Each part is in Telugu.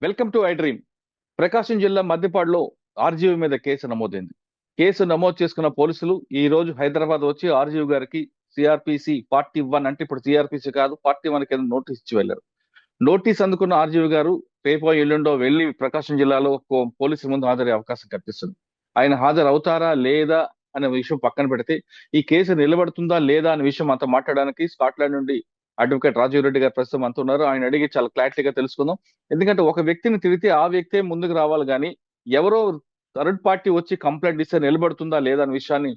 Welcome to I dream. Prakasam జిల్లా మద్దిపాడులో ఆర్జీవి మీద కేసు నమోదైంది. కేసు నమోదు చేసుకున్న పోలీసులు ఈ రోజు హైదరాబాద్ వచ్చి ఆర్జీవి గారికి సిఆర్పిసి 41 అంటే ఇప్పుడు సిఆర్పిసి కాదు 41 కింద నోటీస్ ఇచ్చి వెళ్లారు. నోటీస్ అందుకున్న ఆర్జీవి గారు రేపో ఎల్లుండో వెళ్లి ప్రకాశం జిల్లాలో పోలీసుల ముందు హాజరయ్యే అవకాశం కనిపిస్తుంది. ఆయన హాజరు అవుతారా లేదా అనే విషయం పక్కన పెడితే ఈ కేసు నిలబడుతుందా లేదా అనే విషయం అంతా మాట్లాడడానికి స్కాట్లాండ్ నుండి అడ్వకేట్ రాజీవ్ రెడ్డి గారు ప్రస్తుతం అంతా ఉన్నారు. ఆయన అడిగి చాలా క్లారిటీగా తెలుసుకుందాం. ఎందుకంటే ఒక వ్యక్తిని తిడితే ఆ వ్యక్తే ముందుకు రావాలి కానీ ఎవరో థర్డ్ పార్టీ వచ్చి కంప్లైంట్ ఇస్తే నిలబడుతుందా లేదా అనే విషయాన్ని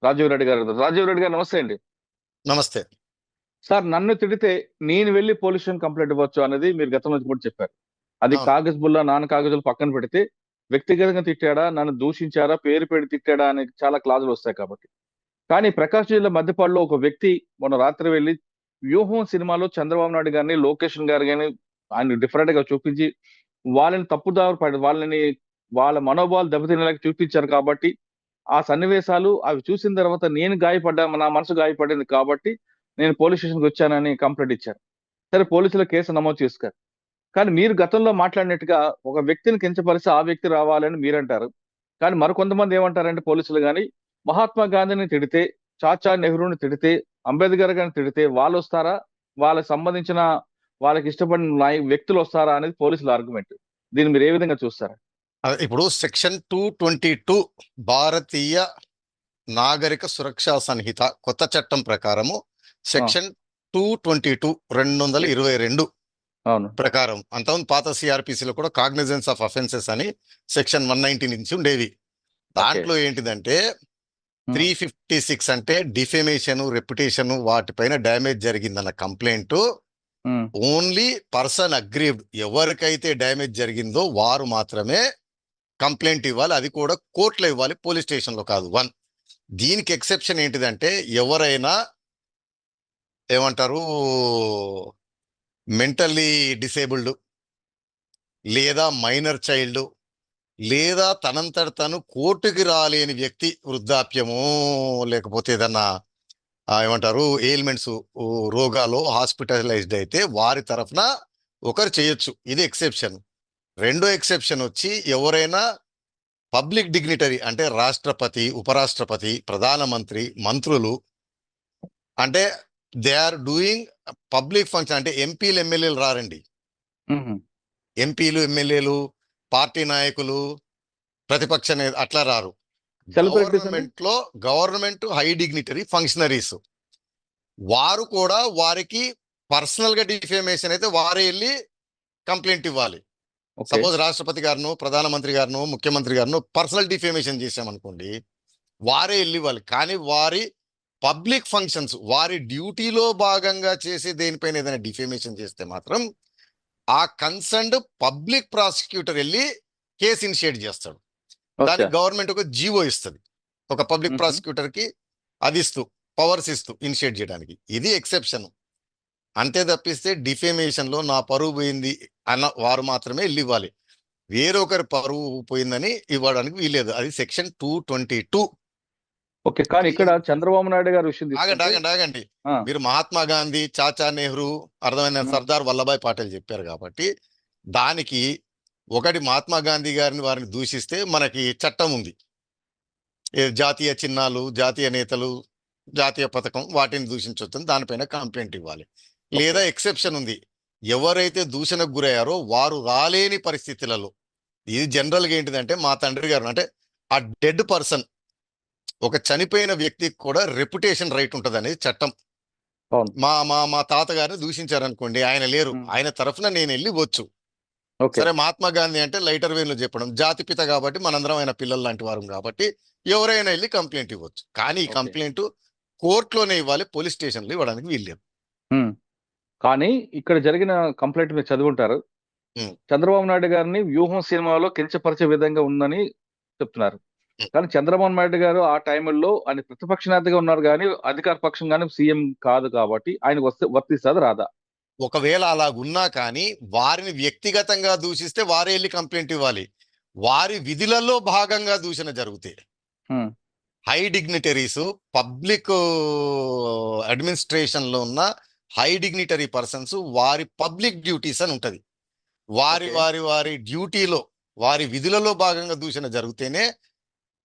రాజీవ్ రెడ్డి గారు నమస్తే అండి. నమస్తే సార్, నన్ను తిడితే నేను వెళ్ళి పోలీస్ స్టేషన్ కంప్లైంట్ ఇవ్వచ్చు అనేది మీరు గతంలో కూడా చెప్పారు. అది అవును. కాగజ్ బుల్లా నాన్ కాగజులు పక్కన పెడితే వ్యక్తిగతంగా తిట్టాడా, నన్ను దూషించారా, పేరు పెట్టి తిట్టాడా అనే చాలా క్లాజులు వస్తాయి కాబట్టి. కానీ ప్రకాశం జిల్లా మధ్యపాడులో ఒక వ్యక్తి మొన్న రాత్రి వెళ్ళి వ్యూహం సినిమాలో చంద్రబాబు నాయుడు గారిని, లోకేష్ గారు గాని ఆయన డిఫరెంట్ గా చూపించి వాళ్ళని తప్పుదారు పడి వాళ్ళ మనోభావాలు దెబ్బతినేలాగా చూపించారు కాబట్టి ఆ సన్నివేశాలు అవి చూసిన తర్వాత నేను గాయపడ్డా, నా మనసు గాయపడింది కాబట్టి నేను పోలీస్ స్టేషన్కి వచ్చానని కంప్లైంట్ ఇచ్చారు. సరే, పోలీసులు కేసు నమోదు చేశారు. కానీ మీరు గతంలో మాట్లాడినట్టుగా ఒక వ్యక్తిని కించపరిస్తే ఆ వ్యక్తి రావాలని మీరంటారు. కానీ మరికొంతమంది ఏమంటారంటే పోలీసులు గాని, మహాత్మా గాంధీని తిడితే, చాచా నెహ్రూని తిడితే, అంబేద్కర్ గారిని తిడితే వాళ్ళు వస్తారా, వాళ్ళకి సంబంధించిన వాళ్ళకి ఇష్టపడిన వ్యక్తులు వస్తారా అనేది పోలీసుల ఆర్గ్యుమెంట్. దీన్ని మీరు ఏ విధంగా చూస్తారు? ఇప్పుడు సెక్షన్ 222 భారతీయ నాగరిక సురక్షా సంహిత కొత్త చట్టం ప్రకారము సెక్షన్ 222 222 అవును. ప్రకారం అంతకుముందు పాత సిఆర్పిసిలో కూడా కాగ్నిజెన్స్ ఆఫ్ అఫెన్సెస్ అని సెక్షన్ 190 నుంచి ఉండేవి. దాంట్లో ఏంటిదంటే 356 అంటే డిఫెమేషన్, రెప్యుటేషన్ వాటిపైన డ్యామేజ్ జరిగిందన్న కంప్లైంట్ ఓన్లీ పర్సన్ అగ్రీవ్డ్, ఎవరికైతే డ్యామేజ్ జరిగిందో వారు మాత్రమే కంప్లైంట్ ఇవ్వాలి. అది కూడా కోర్టులో ఇవ్వాలి, పోలీస్ స్టేషన్లో కాదు. దీనికి ఎక్సెప్షన్ ఏంటిదంటే ఎవరైనా ఏమంటారు మెంటల్లీ డిసేబుల్డ్ లేదా మైనర్ చైల్డ్ లేదా తనంతట తను కోర్టుకి రాలేని వ్యక్తి, వృద్ధాప్యము లేకపోతే ఏదన్నా ఏమంటారు ఎయిల్మెంట్స్, రోగాలు హాస్పిటలైజ్డ్ అయితే వారి తరఫున ఒకరు చేయొచ్చు. ఇది ఎక్సెప్షన్. రెండో ఎక్సెప్షన్ వచ్చి ఎవరైనా పబ్లిక్ డిగ్నిటరీ అంటే రాష్ట్రపతి, ఉపరాష్ట్రపతి, ప్రధానమంత్రి, మంత్రులు, అంటే they are doing public function, అంటే ఎంపీలు ఎమ్మెల్యేలు రారండి. ఎంపీలు ఎమ్మెల్యేలు, పార్టీ నాయకులు, ప్రతిపక్ష అట్లా రారు. గవర్నమెంట్ హై డిగ్నిటరీ ఫంక్షనరీస్ వారు కూడా వారికి పర్సనల్ గా డిఫేమేషన్ అయితే వారే వెళ్ళి కంప్లైంట్ ఇవ్వాలి. సపోజ్ రాష్ట్రపతి గారిను, ప్రధానమంత్రి గారిను, ముఖ్యమంత్రి గారిను పర్సనల్ డిఫేమేషన్ చేశామనుకోండి, వారే వెళ్ళి ఇవ్వాలి. కానీ వారి పబ్లిక్ ఫంక్షన్స్, వారి డ్యూటీలో భాగంగా చేసి దేనిపైన ఏదైనా డిఫేమేషన్ చేస్తే మాత్రం ఆ కన్సర్న్డ్ పబ్లిక్ ప్రాసిక్యూటర్ వెళ్ళి కేసు ఇనిషియేట్ చేస్తాడు. దానికి గవర్నమెంట్ ఒక జీవో ఇస్తుంది, ఒక పబ్లిక్ ప్రాసిక్యూటర్ కి అది ఇస్తూ పవర్స్ ఇస్తూ ఇనిషియేట్ చేయడానికి. ఇది ఎక్సెప్షన్. అంతే తప్పిస్తే డిఫేమేషన్ లో నా పరువు పోయింది అన్న వారు మాత్రమే వెళ్ళి ఇవ్వాలి. వేరొకరి పరువు పోయిందని ఇవ్వడానికి వీలేదు. అది సెక్షన్ 222. ఓకే, కానీ ఇక్కడ చంద్రబాబు నాయుడు గారు విషయం ఆగండి. మీరు మహాత్మా గాంధీ, చాచా నెహ్రూ, అర్థమైన సర్దార్ వల్లభాయ్ పటేల్ చెప్పారు కాబట్టి దానికి ఒకటి మహాత్మా గాంధీ గారిని వారిని దూషిస్తే మనకి చట్టం ఉంది, జాతీయ చిహ్నాలు, జాతీయ నేతలు, జాతీయ పథకం వాటిని దూషించవచ్చు, దానిపైన కంప్లైంట్ ఇవ్వాలి. లేదా ఎక్సెప్షన్ ఉంది, ఎవరైతే దూషణకు గురయ్యారో వారు రాలేని పరిస్థితులలో. ఇది జనరల్గా ఏంటిదంటే మా తండ్రి గారు అంటే ఆ డెడ్ పర్సన్, ఒక చనిపోయిన వ్యక్తికి కూడా రెప్యుటేషన్ రైట్ ఉంటుంది అనేది చట్టం. మా మా మా తాతగారిని దూషించారనుకోండి, ఆయన లేరు, ఆయన తరఫున నేను వెళ్ళి వచ్చు. సరే, మహాత్మా గాంధీ అంటే లైటర్ వేలో చెప్పడం, జాతిపిత కాబట్టి మనందరం ఆయన పిల్లలు లాంటి వారు కాబట్టి ఎవరైనా వెళ్ళి కంప్లైంట్ ఇవ్వచ్చు. కానీ ఈ కంప్లైంట్ కోర్టులోనే ఇవ్వాలి, పోలీస్ స్టేషన్లో ఇవ్వడానికి వీల్లేదు. కానీ ఇక్కడ జరిగిన కంప్లైంట్ మీరు చదువుంటారు. చంద్రబాబు నాయుడు గారిని వ్యూహం సినిమాలో కించపరిచే విధంగా ఉందని చెప్తున్నారు. కానీ చంద్రబాబు నాయుడు గారు ఆ టైంలో ఆయన ప్రతిపక్ష నేతగా ఉన్నారు కానీ అధికార పక్షం కానీ సీఎం కాదు కాబట్టి ఆయనకు వర్తిస్తుంది రాదా? ఒకవేళ అలాగున్నా కానీ వారిని వ్యక్తిగతంగా దూషిస్తే వారే వెళ్ళి కంప్లైంట్ ఇవ్వాలి. వారి విధులలో భాగంగా దూషణ జరిగితే హై డిగ్నిటరీస్, పబ్లిక్ అడ్మినిస్ట్రేషన్ లో ఉన్న హై డిగ్నిటరీ పర్సన్స్ వారి పబ్లిక్ డ్యూటీస్ అని ఉంటది. వారి ఓకే. వారి వారి డ్యూటీలో వారి విధులలో భాగంగా దూషణ జరిగితేనే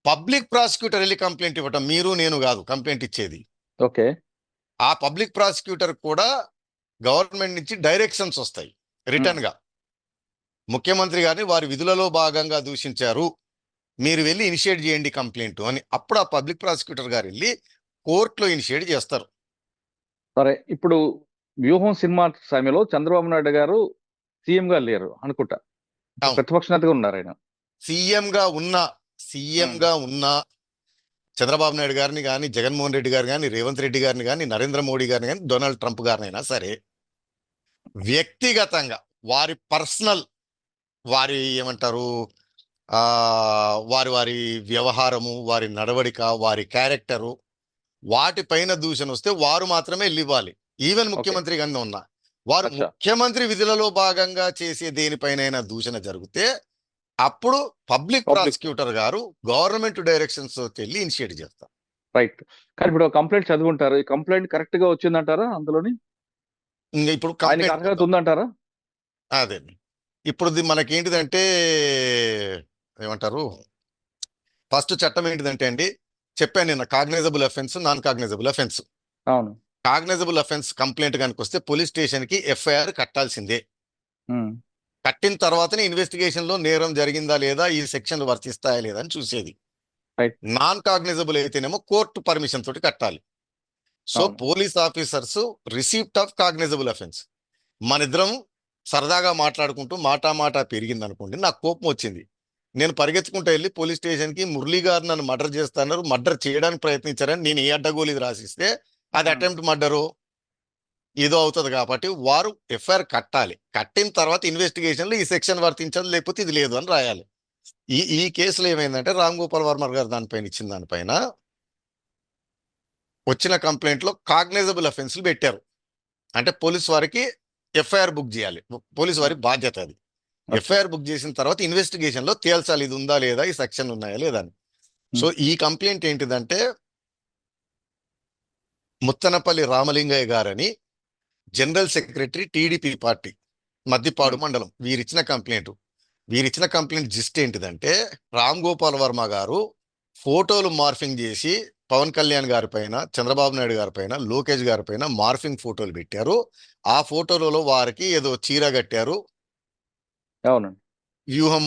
పబ్లిక్ ప్రాసిక్యూటర్ వెళ్ళి కంప్లైంట్ ఇవ్వటం. మీరు నేను కాదు కంప్లైంట్ ఇచ్చేది. ఓకే. ఆ పబ్లిక్ ప్రాసిక్యూటర్ కూడా గవర్నమెంట్ నుంచి డైరెక్షన్స్ వస్తాయి రిటర్న్ గా. ముఖ్యమంత్రి గారిని వారి విధులలో భాగంగా దూషించారు, మీరు వెళ్ళి ఇనిషియేట్ చేయండి కంప్లైంట్ అని. అప్పుడు ఆ పబ్లిక్ ప్రాసిక్యూటర్ గారు వెళ్ళి కోర్టులో ఇనిషియేట్ చేస్తారు. సరే, ఇప్పుడు వ్యూహం సినిమా సమయంలో చంద్రబాబు నాయుడు గారు సీఎం గా లేరు అనుకుంటా, అవును. ప్రతిపక్ష నేతగా ఉన్నారు ఆయన. సీఎం గా ఉన్న చంద్రబాబు నాయుడు గారిని కానీ, జగన్మోహన్ రెడ్డి గారిని కానీ, రేవంత్ రెడ్డి గారిని కానీ, నరేంద్ర మోడీ గారిని కానీ, డొనాల్డ్ ట్రంప్ గారినైనా సరే వ్యక్తిగతంగా వారి పర్సనల్, వారి ఏమంటారు, ఆ వారి వారి వ్యవహారము, వారి నడవడిక, వారి క్యారెక్టరు, వాటిపైన దూషణ వస్తే వారు మాత్రమే ఇవ్వాలి. Even okay. ముఖ్యమంత్రి గారిని ఉన్న వారు అచ్చా. ముఖ్యమంత్రి విధులలో భాగంగా చేసే దేనిపైన దూషణ జరిగితే అప్పుడు పబ్లిక్ పబ్లిక్ ప్రాసిక్యూటర్ గారు గవర్నమెంట్ డైరెక్షన్స్ వెళ్ళి ఇనిషియేట్ చేస్తారు. రైట్. కానీ ఇప్పుడు కంప్లైంట్ చదువుంటారు, ఈ కంప్లైంట్ కరెక్ట్ గా వచ్చిందంటారా అందులోని? ఇంకా ఇప్పుడు ఆయనకి కంప్లైంట్ అర్హత ఉందంటారా? అదే ఇప్పుడు మనకేంటిదంటే ఏమంటారు, ఫస్ట్ చట్టం ఏంటిదంటే అండి, చెప్పాను నిన్న, cognisable offence, non cognisable offence. అవును. కాగ్నైజబుల్ అఫెన్స్ కంప్లైంట్ కనుక వస్తే పోలీస్ స్టేషన్ కి ఎఫ్ఐఆర్ కట్టాల్సిందే. ఉమ్. కట్టిన తర్వాతనే ఇన్వెస్టిగేషన్ లో నేరం జరిగిందా లేదా, ఈ సెక్షన్లు వర్తిస్తాయా లేదా అని చూసేది. రైట్. నాన్ కాగ్నైజబుల్ అయితేనేమో కోర్టు పర్మిషన్ తోటి కట్టాలి. సో అవును. Police officers receipt of cognisable offence. మన ఇద్దరం సరదాగా మాట్లాడుకుంటూ మాట పెరిగింది అనుకోండి, నాకు కోపం వచ్చింది, నేను పరిగెత్తుకుంటూ వెళ్ళి పోలీస్ స్టేషన్ కి మురళీ గారు నన్ను మర్డర్ చేస్తున్నారు, మర్డర్ చేయడానికి ప్రయత్నించారని నేను ఏ అడ్డగోలు రాసిస్తే అది అటెంప్ట్ మర్డరు ఏదో అవుతుంది. కాబట్టి వారు ఎఫ్ఐఆర్ కట్టాలి. కట్టిన తర్వాత ఇన్వెస్టిగేషన్ లో ఈ సెక్షన్ వర్తించదు, లేకపోతే ఇది లేదు అని రాయాలి. ఈ కేసులో ఏమైందంటే రామ్ గోపాల్ వర్మ గారు దానిపైన ఇచ్చిన దానిపైన వచ్చిన కంప్లైంట్ లో కాగ్నైజబుల్ అఫెన్స్లు పెట్టారు. అంటే పోలీస్ వారికి ఎఫ్ఐఆర్ బుక్ చేయాలి, పోలీస్ వారి బాధ్యత అది. ఎఫ్ఐఆర్ బుక్ చేసిన తర్వాత ఇన్వెస్టిగేషన్ లో తేల్చాలి ఇది ఉందా లేదా, ఈ సెక్షన్ ఉన్నాయా లేదా అని. సో ఈ కంప్లైంట్ ఏంటిదంటే ముత్తనపల్లి రామలింగయ్య గారని general secretary TDP party Maddipadu మండలం, వీరిచ్చిన కంప్లైంట్ జిస్ట్ ఏంటిదంటే రామ్ గోపాల్ వర్మ గారు ఫోటోలు మార్ఫింగ్ చేసి పవన్ కళ్యాణ్ గారి పైన, చంద్రబాబు నాయుడు గారి పైన, లోకేష్ గారి పైన మార్ఫింగ్ ఫోటోలు పెట్టారు. ఆ ఫోటోలలో వారికి ఏదో చీర కట్టారు, అవునండి. వ్యూహం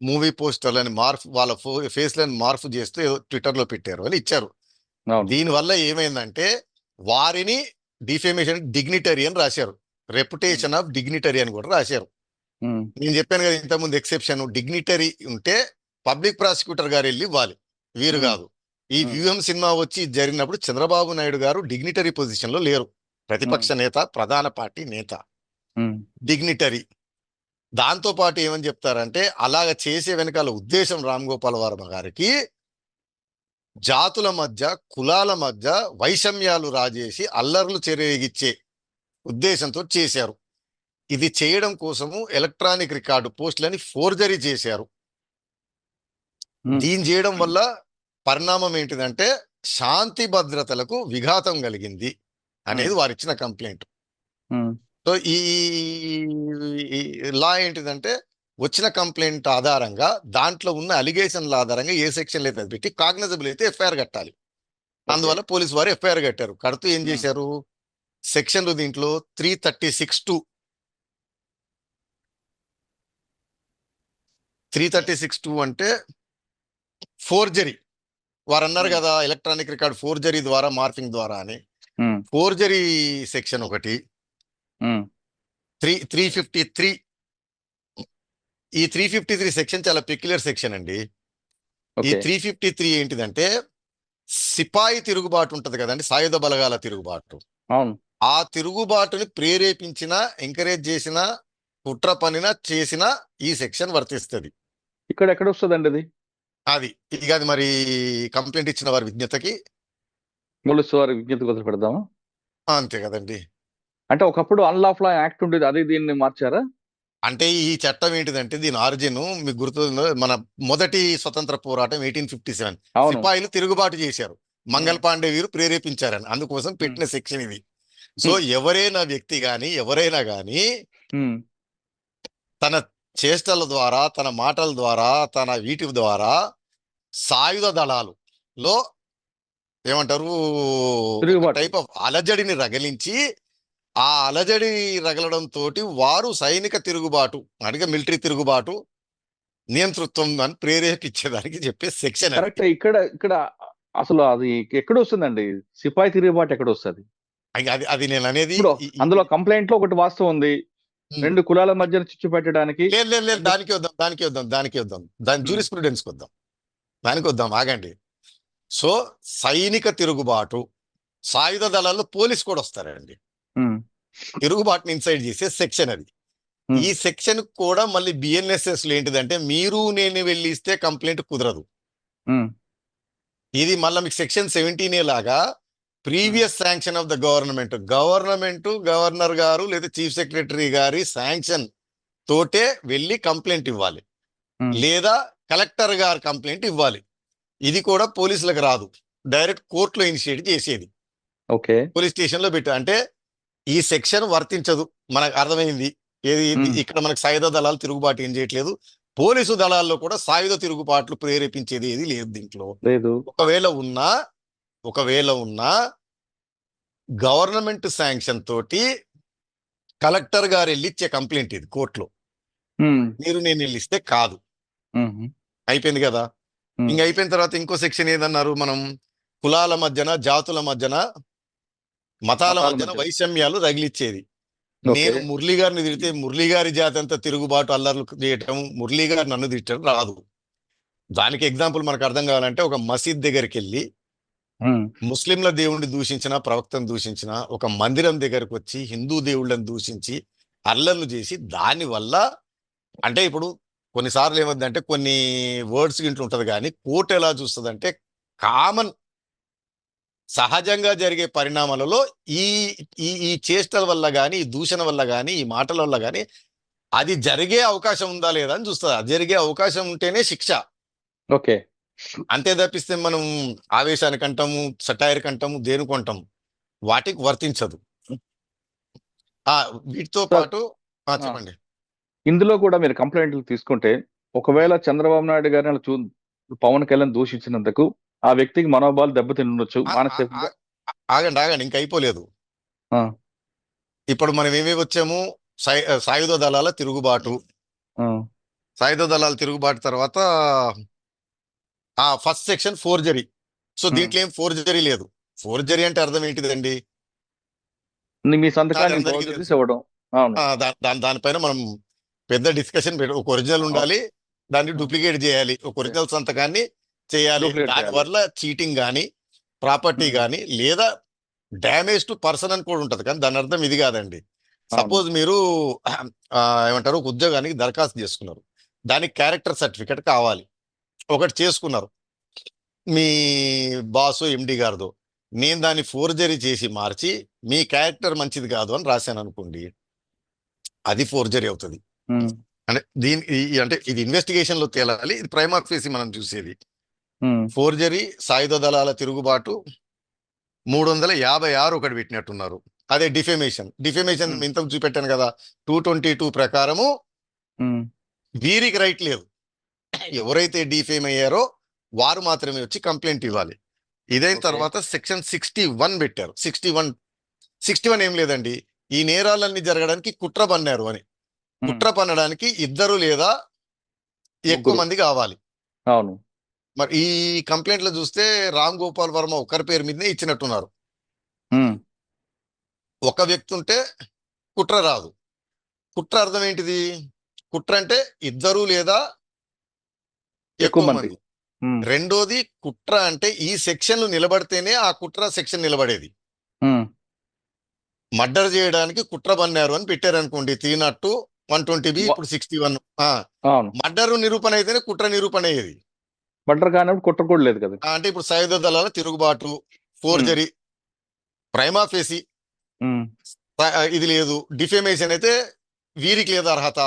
మూవీ పోస్టర్లని వాళ్ళ ఫేస్లను మార్పు చేస్తూ ఏదో ట్విట్టర్ లో పెట్టారు అని ఇచ్చారు. అవును. దీనివల్ల ఏమైందంటే వారిని డిఫేమేషన్ డిగ్నిటరీ అని రాశారు, రెప్యుటేషన్ ఆఫ్ డిగ్నిటరీ అని కూడా రాశారు. నేను చెప్పాను కదా ఇంతకుముందు ఎక్సెప్షన్, డిగ్నిటరీ ఉంటే పబ్లిక్ ప్రాసిక్యూటర్ గారు వెళ్ళి ఇవ్వాలి, వీరు కాదు. ఈ వ్యూహం సినిమా వచ్చి జరిగినప్పుడు చంద్రబాబు నాయుడు గారు డిగ్నిటరీ పొజిషన్ లో లేరు, ప్రతిపక్ష నేత, ప్రధాన పార్టీ నేత, డిగ్నిటరీ. దాంతో పాటు ఏమని చెప్తారంటే అలాగ చేసే వెనకాల ఉద్దేశం రామ్ గోపాల్ వర్మ గారికి జాతుల మధ్య, కులాల మధ్య వైషమ్యాలు రాజేసి అల్లర్లు చెరేగిచ్చే ఉద్దేశంతో చేశారు. ఇది చేయడం కోసము ఎలక్ట్రానిక్ రికార్డు పోస్టులని ఫోర్జరీ చేశారు. దీని చేయడం వల్ల పరిణామం ఏంటిదంటే శాంతి భద్రతలకు విఘాతం కలిగింది అనేది వారిచ్చిన కంప్లైంట్. సో ఈ లా ఏంటిదంటే వచ్చిన కంప్లైంట్ ఆధారంగా, దాంట్లో ఉన్న అలిగేషన్ల ఆధారంగా ఏ సెక్షన్ అయితే పెట్టి కాగ్నైజబుల్ అయితే ఎఫ్ఐఆర్ కట్టాలి. అందువల్ల పోలీసు వారు ఎఫ్ఐఆర్ కట్టారు. కడుతూ ఏం చేశారు, సెక్షన్లు దీంట్లో 336(2) అంటే ఫోర్జరీ. వారు అన్నారు కదా ఎలక్ట్రానిక్ రికార్డ్ ఫోర్జరీ ద్వారా, మార్ఫింగ్ ద్వారా అని. ఫోర్జరీ సెక్షన్ ఒకటి, 353. ఈ 353 సెక్షన్ చాలా పెక్యులర్ సెక్షన్ అండి. ఈ 353 ఏంటిదంటే సిపాయి తిరుగుబాటు ఉంటది కదండి, సాయుధ బలగాల తిరుగుబాటు. ఆ తిరుగుబాటుని ప్రేరేపించిన, ఎంకరేజ్ చేసిన, కుట్ర పనిన చేసిన ఈ సెక్షన్ వర్తిస్తుంది. ఇక్కడ ఎక్కడ వస్తుందండి అది? అది మరి కంప్లైంట్ ఇచ్చిన వారి విజ్ఞతకి, పోలీసు వారి విజ్ఞతకి వదిలి పెడదామా? అంతే కదండి. అంటే ఒకప్పుడు అన్లాఫుల్ యాక్ట్ ఉండేది, అది దీన్ని మార్చారా? అంటే ఈ చట్టం ఏంటిదంటే దీని ఆరిజిన్ మీకు గుర్తుందో, మన మొదటి స్వతంత్ర పోరాటం 1857 సిపాయిలు తిరుగుబాటు చేశారు, మంగళ పాండే వీరు ప్రేరేపించారని, అందుకోసం పెట్టిన సెక్షన్ ఇది. సో ఎవరైనా వ్యక్తి గాని, ఎవరైనా గాని తన చేష్టల ద్వారా, తన మాటల ద్వారా, తన వీటి ద్వారా సాయుధ దళాలులో ఏమంటారు ఒక తిరుగుబాటు. టైప్ ఆఫ్ అలజడిని రగిలించి, ఆ అలజడి రగలడం తోటి వారు సైనిక తిరుగుబాటు అంటే మిలిటరీ తిరుగుబాటు నియంతృత్వం అని ప్రేరేపించేదానికి చెప్పే సెక్షన్ అది. కరెక్ట్. ఇక్కడ ఇక్కడ అసలు అది ఎక్కడ వస్తుందండి? సిపాయి తిరుగుబాటు ఎక్కడ వస్తుంది? అది అది నేను అనేది ఇప్పుడు అందులో కంప్లైంట్ లో ఒకటి వాస్తవం ఉంది. ఉమ్, 2 కులాల మధ్యన చిచ్చు పెట్టడానికి లేదు లేదు లేదు, 2 దానికి వద్దాం దాని హ్మ్. జూరిస్ప్రుడెన్స్కి వద్దాం, దానికి వద్దాం, ఆగండి. సో సైనిక తిరుగుబాటు, సాయుధ దళాల్లో పోలీస్ కూడా వస్తారండి. హ్మ్. తిరుగుబాటుని ఇన్సైడ్ చేసే సెక్షన్ అది. హ్మ్. ఈ సెక్షన్ కూడా మళ్ళీ బిఎన్ఎస్ఎస్ లో ఏంటిదంటే మీరు నేను వెళ్ళి ఇస్తే కంప్లైంట్ కుదరదు. హ్మ్. ఇది మళ్ళీ మీకు సెక్షన్ 17 లాగా హ్మ్. Previous sanction of the government, governor గారు లేదా చీఫ్ సెక్రటరీ గారి శాంక్షన్ తోటే వెళ్ళి కంప్లైంట్ ఇవ్వాలి, హ్మ్. లేదా కలెక్టర్ గారు కంప్లైంట్ ఇవ్వాలి. ఇది కూడా పోలీసులకు రాదు, డైరెక్ట్ కోర్టులో ఇనిషియేట్ చేసేది, ఓకే. పోలీస్ స్టేషన్ లో పెట్టు అంటే ఈ సెక్షన్ వర్తించదు. మనకు అర్థమైంది ఏది హ్మ్. ఇక్కడ మనకు సాయుధ దళాలు తిరుగుబాటు ఏం చేయట్లేదు, పోలీసు దళాల్లో కూడా సాయుధ తిరుగుబాట్లు ప్రేరేపించేది ఏది లేదు దీంట్లో. లేదు. ఒకవేళ ఉన్నా గవర్నమెంట్ శాంక్షన్ తోటి కలెక్టర్ గారు వెళ్ళి ఇచ్చే కంప్లైంట్ ఇది కోర్టులో, హ్మ్. మీరు నేను వెళ్ళి ఇస్తే కాదు. హుహు. అయిపోయింది కదా. హ్మ్. ఇంక అయిపోయిన తర్వాత ఇంకో సెక్షన్ ఏదన్నారు మనం, కులాల మధ్యన, జాతుల మధ్యన, మతాల మతాల మధ్యన మధ్యన. వైషమ్యాలు రగిలిచ్చేది. ఓకే. నేను మురళీ గారిని తిడితే మురళీ గారి జాతి అంతా తిరుగుబాటు అల్లర్లు చేయటం, మురళీ గారు నన్ను తిట్టడం రాదు. దానికి ఎగ్జాంపుల్ మనకు అర్థం కావాలంటే ఒక మసీద్ దగ్గరికి వెళ్ళి హ్మ్. ముస్లింల దేవుణ్ణి దూషించిన, ప్రవక్తను దూషించిన, ఒక మందిరం దగ్గరకు వచ్చి హిందూ దేవుళ్ళని దూషించి అల్లర్లు చేసి దాని వల్ల అంటే ఇప్పుడు కొన్నిసార్లు ఏమవుతుందంటే కొన్ని వర్డ్స్ ఇంట్లో ఉంటది కానీ కోర్టు ఎలా చూస్తుందంటే కామన్ సహజంగా జరిగే పరిణామాలలో ఈ ఈ ఈ చేష్టల వల్ల కానీ, ఈ దూషణ వల్ల కానీ, ఈ మాటల వల్ల కానీ అది జరిగే అవకాశం ఉందా లేదా అని చూస్తుంది. అది జరిగే అవకాశం ఉంటేనే శిక్ష. ఓకే. అంతే తప్పిస్తే మనం ఆవేశానికి అంటాము, సటైర్కి అంటాము, దేనికి అంటాము, వాటికి వర్తించదు. ఆ వీటితో సార్ పాటు ఆ! చెప్పండి. ఇందులో కూడా మీరు కంప్లెయింట్లు తీసుకుంటే, ఒకవేళ చంద్రబాబు నాయుడు గారిని అలా పవన్ కళ్యాణ్ దూషించినందుకు ఆ వ్యక్తికి మనోభావాలు దెబ్బతినుండొచ్చు ఆ- ఆ- మానసికంగా. ఆ- ఆగండి ఆగండి, ఇంకా అయిపోలేదు. ఆ! ఇప్పుడు మనం ఏమేమి వచ్చాము, సాయుధ దళాల తిరుగుబాటు, ఆ! సాయుధ దళాల తిరుగుబాటు తర్వాత ఆ ఫస్ట్ సెక్షన్ ఫోర్జరీ. సో హ్మ్. దీంట్లో ఏం ఫోర్జరీ లేదు. ఫోర్జరీ అంటే అర్థం ఏంటిదండి, మీ అది సంతకాన్ని అందరికీ ఫోర్జరీ చేసి తెలుసు. ఇవ్వడం. అవును. దానిపైన మనం పెద్ద డిస్కషన్ పెట్ట, ఒక ఒరిజినల్ ఆ! ఉండాలి, దాన్ని ఆ! డూప్లికేట్ చేయాలి, ఒక ఓకే. ఒరిజినల్ సంతకాన్ని చేయాలి. డూప్లికేట్ దాని చేయాలి. వల్ల చీటింగ్ కానీ, ప్రాపర్టీ హ్మ్. కానీ, లేదా డ్యామేజ్ టు పర్సన్ అని కూడా ఉంటది. కానీ దాని అర్థం ఇది కాదండి. అవును. సపోజ్ మీరు ఏమంటారు ఒక ఉద్యోగానికి దరఖాస్తు చేసుకున్నారు, దానికి క్యారెక్టర్ సర్టిఫికెట్ కావాలి, ఒకటి చేసుకున్నారు మీ బాసు ఎండి గారితో, నేను దాన్ని ఫోర్జరీ చేసి మార్చి మీ క్యారెక్టర్ మంచిది కాదు అని రాశాను అనుకోండి, అది ఫోర్జరీ అవుతుంది. హ్మ్. అంటే అంటే ఇది ఇన్వెస్టిగేషన్ లో తేలాలి, ఇది ప్రైమ్ ఫేసి మనం చూసేది. హ్మ్. ఫోర్జరీ, సాయుధ దళాల తిరుగుబాటు, 356 ఒకటి పెట్టినట్టున్నారు. అదే డిఫెమేషన్ హ్మ్. ఇంతకు చూపెట్టాను కదా, 222 ప్రకారము హ్మ్. వీరికి రైట్ లేదు. ఎవరైతే డిఫేమ్ అయ్యారో వారు మాత్రమే వచ్చి కంప్లైంట్ ఇవ్వాలి. ఇదైన ఓకే. తర్వాత సెక్షన్ 61 పెట్టారు. 61 ఏం లేదండి, ఈ నేరాలన్నీ జరగడానికి కుట్ర పన్నారు అని. హ్మ్. కుట్ర పన్నడానికి ఇద్దరు లేదా ఎక్కువ ముగ్గురు. మంది కావాలి. అవును. మరి ఈ కంప్లైంట్ లో చూస్తే రామ్ గోపాల్ వర్మ ఒకరి పేరు మీదనే ఇచ్చినట్టున్నారు. హ్మ్. ఒక వ్యక్తి ఉంటే కుట్ర రాదు. కుట్ర అర్థం ఏంటిది, కుట్ర అంటే ఇద్దరు లేదా ఎక్కువ ఎక్కువ మంది. మంది. హ్మ్. రెండోది కుట్ర అంటే ఈ సెక్షన్లు నిలబడితేనే ఆ కుట్ర సెక్షన్ నిలబడేది. హ్మ్. మర్డర్ చేయడానికి కుట్ర పన్నారు అని పెట్టారనుకోండి, 302, 120B, వ ఇప్పుడు 61. అవును. మర్డర్ నిరూపణ అయితేనే కుట్ర నిరూపణ అయ్యేది. మర్డర్ కానప్పుడు కుట్ర కూడా లేదు కదా! అంటే ఇప్పుడు సాయుధ దళాల తిరుగుబాటు, హ్మ్. ఫోర్జరీ, ప్రైమా ఫేసి హ్మ్. ఇది లేదు. డిఫేమేషన్ అయితే వీరికి లేదు అర్హత,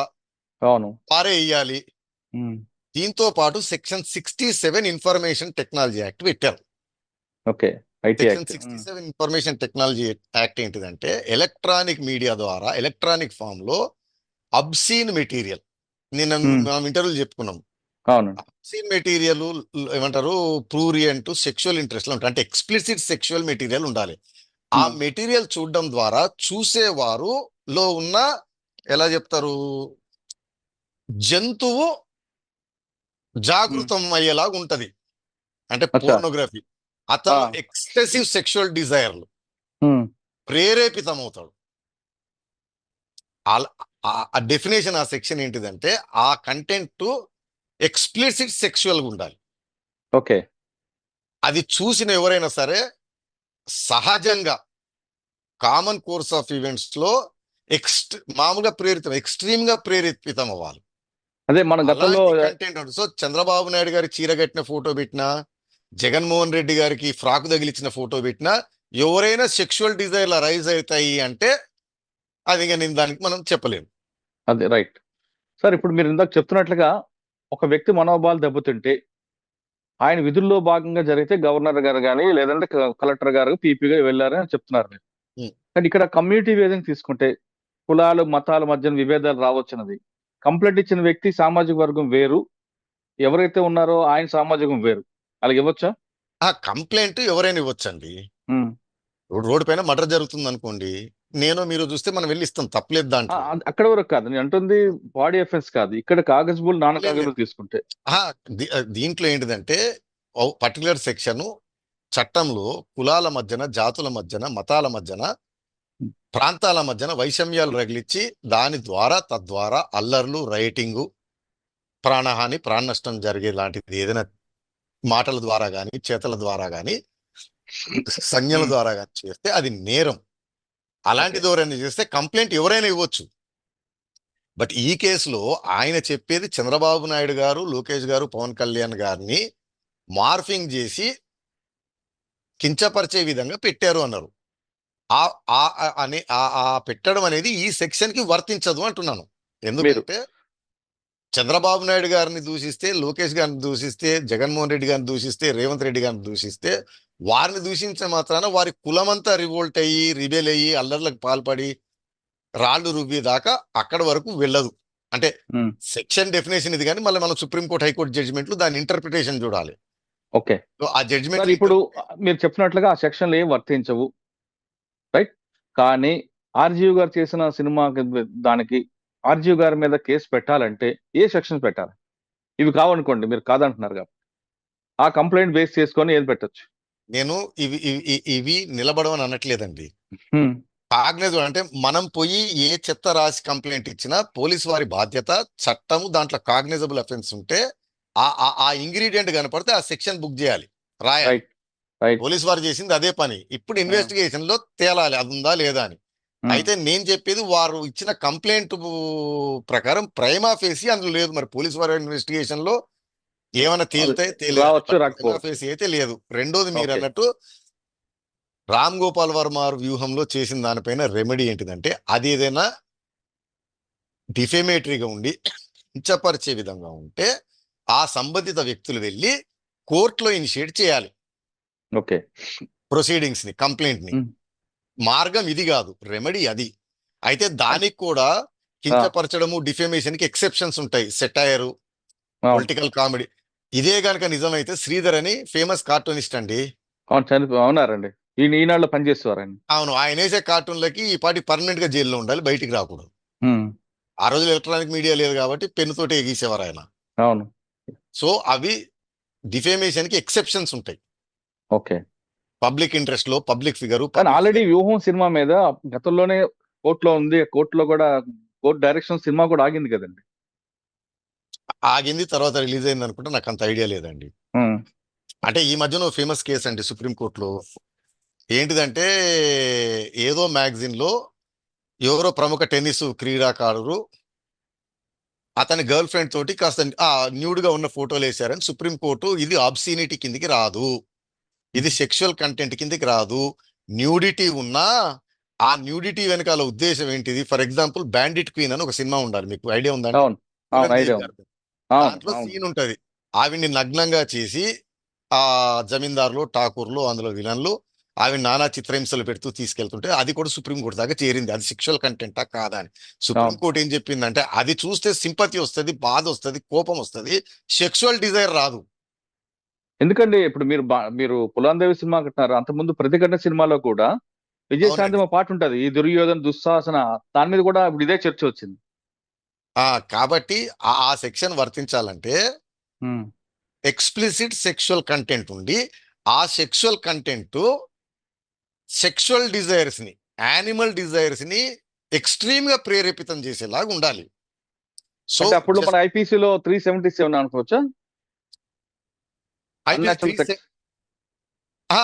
అవును. వారే ఇయ్యాలి. హ్మ్. దీంతో పాటు సెక్షన్ 67 ఇన్ఫర్మేషన్ టెక్నాలజీ యాక్ట్ పెట్టారు. ఓకే. IT section act. హ్మ్. 67 ఇన్ఫర్మేషన్ టెక్నాలజీ యాక్ట్ ఏంటిదంటే ఎలక్ట్రానిక్ మీడియా ద్వారా, ఎలక్ట్రానిక్ ఫామ్ లో అబ్సీన్ మెటీరియల్. నేను ఉమ్, మనం ఇంటర్వ్యూలు చెప్పుకున్నాం. అవునండి. అబ్సీన్ మెటీరియల్ ఏమంటారు, ప్రూరియంట్ సెక్షువల్ ఇంట్రెస్ట్ ఉంటాయి, అంటే ఎక్స్ప్లిసిట్ సెక్షువల్ మెటీరియల్ ఉండాలి. ఆ ఉమ్, మెటీరియల్ చూడడం ద్వారా చూసేవారు లో ఉన్న, ఎలా చెప్తారు, జంతువు ఉమ్, జాగృతం అయ్యేలాగా ఉంటది. అంటే అచ్చా. పోర్నోగ్రఫీ. ఆ, అతను ఎక్స్ప్రెసివ్ సెక్షువల్ డిజైర్లు ఉమ్, ప్రేరేపితమవుతాడు. ఆ డెఫినేషన్, ఆ సెక్షన్ ఏంటిదంటే ఆ కంటెంట్ ఎక్స్ప్లిసిట్ సెక్షువల్ గా ఉండాలి. ఓకే. అది చూసిన ఎవరైనా సరే సహజంగా కామన్ కోర్స్ ఆఫ్ ఈవెంట్స్ లో మామూలుగా ఎక్స్ట్రీమ్ గా ప్రేరేపితం అవ్వాలి. అదే మన గతంలో అలాంటి కంటెంట్ ఉంటుంది. సో చంద్రబాబు నాయుడు గారికి చీర కట్టిన ఫోటో పెట్టినా, జగన్మోహన్ రెడ్డి గారికి ఫ్రాక్ తగిలించిన ఫోటో పెట్టినా, ఎవరైనా సెక్షువల్ డిజైర్లు రైజ్ అవుతాయి అంటే అది ఇక నేను దానికి మనం చెప్పలేము. అదే రైట్. సార్, ఇప్పుడు మీరు ఇందాక చెప్తున్నట్లుగా ఒక వ్యక్తి మనోభావాలు దెబ్బతింటే ఆయన విధుల్లో భాగంగా జరిగితే గవర్నర్ గారు కానీ లేదంటే కలెక్టర్ గారు పీపీగా వెళ్ళారని చెప్తున్నారు మీరు. ఉం. కానీ ఇక్కడ కమ్యూనిటీ వేదిక తీసుకుంటే కులాలు మతాల మధ్యన విభేదాలు రావచ్చున్నది. కంప్లైంట్ ఇచ్చిన వ్యక్తి సామాజిక వర్గం వేరు, ఎవరైతే ఉన్నారో ఆయన సామాజికం వేరు. అలాగే ఇవ్వచ్చా? ఆ కంప్లైంట్ ఎవరైనా ఇవ్వచ్చండి. ఉమ్. ఇప్పుడు రోడ్డు పైన మర్డర్ జరుగుతుంది అనుకోండి, నేను మీరు చూస్తే మనం వెళ్ళి ఇస్తాం, తప్పలేదు దాంట్లో. అక్కడ వరకు కాదు నేను అంటుంది, బాడీ ఎఫెన్స్ కాదు, ఇక్కడ కాగజబుల్ నాన్ లేదు లేదు. కాగజబుల్ తీసుకుంటే. ఆ, దీంట్లో ఏంటిదంటే పర్టికులర్ సెక్షన్ చట్టంలో కులాల మధ్యన, జాతుల మధ్యన, మతాల మధ్యన, ఉమ్. ప్రాంతాల మధ్యన వైషమ్యాలు రగిలిచ్చి దాని ద్వారా తద్వారా అల్లర్లు, రైటింగు, ప్రాణహాని, ప్రాణ నష్టం జరిగే లాంటిది ఏదైనా మాటల ద్వారా కానీ, చేతల ద్వారా కానీ, సంజ్ఞల ఉమ్. ద్వారా కానీ చేస్తే అది నేరం. ఓకే. అలాంటిది ఎవరైనా చేస్తే కంప్లైంట్ ఎవరైనా ఇవ్వచ్చు. బట్ ఈ కేసులో ఆయన చెప్పేది చంద్రబాబు నాయుడు గారు, లోకేష్ గారు, పవన్ కళ్యాణ్ గారిని మార్ఫింగ్ చేసి కించపరిచే విధంగా పెట్టారు అన్నారు. ఆ ఆ ఆ- అనే ఆ పెట్టడం అనేది ఈ సెక్షన్ కి వర్తించదు అంటున్నాను. మీరు ఎందుకంటే చంద్రబాబు నాయుడు గారిని దూషిస్తే, లోకేష్ గారిని దూషిస్తే, జగన్మోహన్ రెడ్డి గారిని దూషిస్తే, రేవంత్ రెడ్డి గారిని దూషిస్తే, వారిని దూషించిన మాత్రాన వారి కులమంతా రివోల్ట్ అయ్యి, రిబెల్ అయ్యి, అల్లర్లకు పాల్పడి, రాళ్లు రువ్వి దాకా అక్కడ వరకు వెళ్ళదు. అంటే ఉమ్. సెక్షన్ డెఫినేషన్ ఇది, కానీ మళ్ళీ మనం సుప్రీంకోర్టు, హైకోర్టు జడ్జిమెంట్లు దాని ఇంటర్ప్రిటేషన్ చూడాలి. ఓకే. సో ఆ సార్, జడ్జిమెంట్లు ఇప్పుడు మీరు చెప్పినట్లుగా ఆ సెక్షన్లు ఏం వర్తించవు, రైట్? కానీ ఆర్జీవి గారు చేసిన సినిమా దానికి ఆర్జీవి గారి మీద కేసు పెట్టాలంటే ఏ సెక్షన్ పెట్టాలి? ఇవి కావనుకోండి, మీరు కాదంటున్నారు కాబట్టి ఆ కంప్లైంట్ బేస్ చేసుకొని ఏది పెట్టొచ్చు? నేను ఇవి నిలబడవని అనట్లేదండి. హ్మ్. కాగ్నిజ్ అంటే మనం పోయి ఏ చెత్త రాసి కంప్లైంట్ ఇచ్చినా పోలీస్ వారి బాధ్యత, చట్టము దాంట్లో కాగ్నిజబుల్ అఫెన్స్ ఉంటే ఆ ఇంగ్రీడియంట్ కనపడితే ఆ సెక్షన్ బుక్ చేయాలి, రాయాలి. రైట్. రైట్. పోలీస్ వారు చేసింది అదే పని. ఇప్పుడు ఇన్వెస్టిగేషన్ లో తేలాలి అది ఉందా లేదా అని. అయితే నేను చెప్పేది వారు ఇచ్చిన కంప్లైంట్ ప్రకారం ప్రైమా ఫేసి అందులో లేదు. మరి పోలీస్ వారి ఇన్వెస్టిగేషన్ లో ఏమైనా తేలితే తేలేదు, రావచ్చు, ప్రైమా రాకపోవచ్చు. ఫేసి అయితే లేదు. రెండోది మీరు ఓకే. అన్నట్టు రామ్ గోపాల్ వర్మ వ్యూహంలో చేసిన దానిపైన రెమెడీ ఏంటిదంటే, అది ఏదైనా డిఫేమేటరీగా ఉండి కించపరిచే విధంగా ఉంటే ఆ సంబంధిత వ్యక్తులు వెళ్ళి కోర్టులో ఇనిషియేట్ చేయాలి ఓకే. ప్రొసీడింగ్స్ ని, కంప్లైంట్ ని. హ్మ్. మార్గం ఇది కాదు, రెమెడీ అది. అయితే దానికి కూడా ఆ, కించపరచడము, డిఫేమేషన్ కి ఎక్సెప్షన్స్ ఉంటాయి. సెటైరు, అవును. Political comedy. ఇదే గనక నిజమైతే శ్రీధర్ అని ఫేమస్ కార్టూనిస్ట్ అండి. అవును, అవునారండి. ఈనాడులో పనిచేసేవారండి. అవును, ఆయన వేసే కార్టూన్లకి ఈ పాటి పర్మనెంట్ గా జైల్లో ఉండాలి, బయటికి రాకూడదు. హ్మ్. ఆ రోజులు ఎలక్ట్రానిక్ మీడియా లేదు కాబట్టి పెన్నుతోటి గీసేవారు ఆయన. అవును. సో అవి డిఫేమేషన్ కి ఎక్సెప్షన్స్ ఉంటాయి. ఓకే. పబ్లిక్ ఇంట్రెస్ట్ లో పబ్లిక్ ఫిగర్, కానీ పబ్లిక్ ఆల్రెడీ ఫిగర్ వ్యూహం సినిమా మీద గతంలోనే కోర్టులో ఉంది. కోర్టులో కూడా కోర్టు డైరెక్షన్ సినిమా కూడా ఆగింది కదండి. ఆగింది, తర్వాత రిలీజ్ అయింది అనుకుంటే నాకు అంత ఐడియా లేదండి. హ్మ్. అంటే ఈ మధ్యన ఫేమస్ కేసు అండి సుప్రీంకోర్టులో. ఏంటిదంటే ఏదో మ్యాగజిన్ లో ఎవరో ప్రముఖ టెన్నిస్ క్రీడాకారుడు అతని గర్ల్ ఫ్రెండ్ తోటి కాస్త న్యూడ్ గా ఉన్న ఫోటోలు వేశారని సుప్రీంకోర్టు, ఇది ఆబ్సీనిటీ కిందికి రాదు, ఇది సెక్షువల్ కంటెంట్ కిందికి రాదు. న్యూడిటీ ఉన్నా ఆ న్యూడిటీ వెనకాల ఉద్దేశం ఏంటిది? ఫర్ ఎగ్జాంపుల్ బ్యాండిట్ క్వీన్ అని ఒక సినిమా ఉండాలి, మీకు ఐడియా ఉందండి? అవును. అవును, చిరంజీవి ఐడియా ఉంది. గారు. అవును. దాంట్లో అవును. సీన్ ఉంటది, ఆవిడ్ని నగ్నంగా చేసి ఆ జమీందారులు, ఠాకూర్లు అందులో విలన్లు ఆమె నానా చిత్రహింసలు పెడుతూ తీసుకెళ్తుంటే అది కూడా సుప్రీంకోర్టు దాకా చేరింది. అది సెక్షువల్ కంటెంటా కాదా అని. అవును. సుప్రీంకోర్టు ఏం చెప్పిందంటే అది చూస్తే సింపతి వస్తుంది, బాధ వస్తుంది, కోపం వస్తుంది, సెక్షువల్ డిజైర్ రాదు. ఎందుకండి ఇప్పుడు మీరు పులాందేవి సినిమా అంటున్నారు, అంతకుముందు ప్రతిఘటన సినిమాలో కూడా విజయశాంతి అవునండి. మా పాట ఉంటది, ఈ దుర్యోధన దుశ్శాసన, దాని మీద కూడా ఇప్పుడు ఇదే చర్చ వచ్చింది. కాబట్టి ఆ సెక్షన్ వర్తించాలంటే ఉమ్. ఎక్స్ప్లిసిట్ సెక్షువల్ కంటెంట్ ఉండి ఆ సెక్షువల్ కంటెంట్ సెక్షువల్ డిజైర్స్ ని, యానిమల్ డిజైర్స్ ని ఎక్స్ట్రీమ్ గా ప్రేరేపితం చేసేలాగా ఉండాలి. సో అంటే అప్పుడు మన జస్ట్ ఐపీసీలో 377 అనుకోవచ్చా, IPC unnatural sex?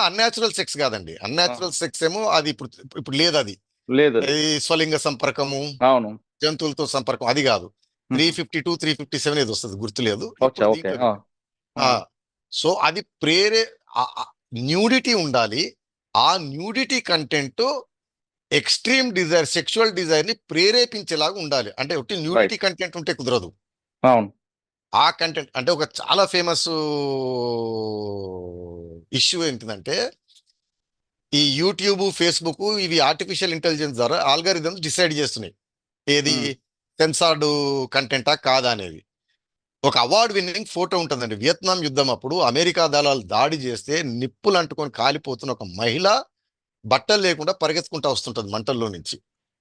Unnatural sex కాదండి. అన్యాచురల్ సెక్స్ ఏమో అది ఇప్పుడు ఇప్పుడు లేదు. అది లేదు అది. ఈ స్వలింగ సంపర్కము, అవును. జంతువులతో సంపర్కం అది కాదు. ఉహు. 352 357 ఏది వస్తుంది గుర్తులేదు వచ్చా, ఇప్పుడు ఓకే. దీంట్లో చెప్పాను. ఆ, సో అది న్యూడిటీ ఉండాలి. ఆ nudity content extreme desire, sexual desire ని ప్రేరేపించేలాగా ఉండాలి. అంటే ఒకటి న్యూడిటీ రైట్. కంటెంట్ ఉంటే కుదరదు. అవును. ఆ కంటెంట్ అంటే ఒక చాలా ఫేమస్ ఇష్యూ ఏంటిదంటే ఈ యూట్యూబ్, ఫేస్బుక్ ఇవి ఆర్టిఫిషియల్ ఇంటెలిజెన్స్ ద్వారా ఆల్గారిథమ్స్ డిసైడ్ చేస్తున్నాయి ఏది ఉమ్. సెన్సార్డ్ కంటెంటా కాదా అనేది. ఒక అవార్డ్ విన్నింగ్ ఫోటో ఉంటుందండి. వియత్నాం యుద్ధం అప్పుడు అమెరికా దళాలు దాడి చేస్తే నిప్పులు అంటుకొని కాలిపోతున్న ఒక మహిళ బట్టలు లేకుండా పరిగెత్తుకుంటా వస్తుంటది మంటల్లో నుంచి.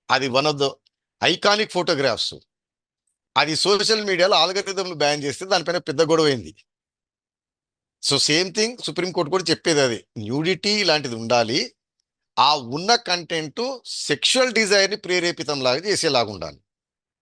అది one of the iconic photographs. అది సోషల్ మీడియాలో ఆల్గరిథంలు బ్యాన్ చేస్తే దానిపైన పెద్ద గొడవ అయింది. సో సేమ్ థింగ్ సుప్రీంకోర్టు కూడా చెప్పేది అది. న్యూడిటీ ఇలాంటిది ఉండాలి. ఆ ఉన్న కంటెంట్ సెక్షువల్ డిజైర్ ని ప్రేరేపితం లాగా చేసేలాగా ఉండాలి.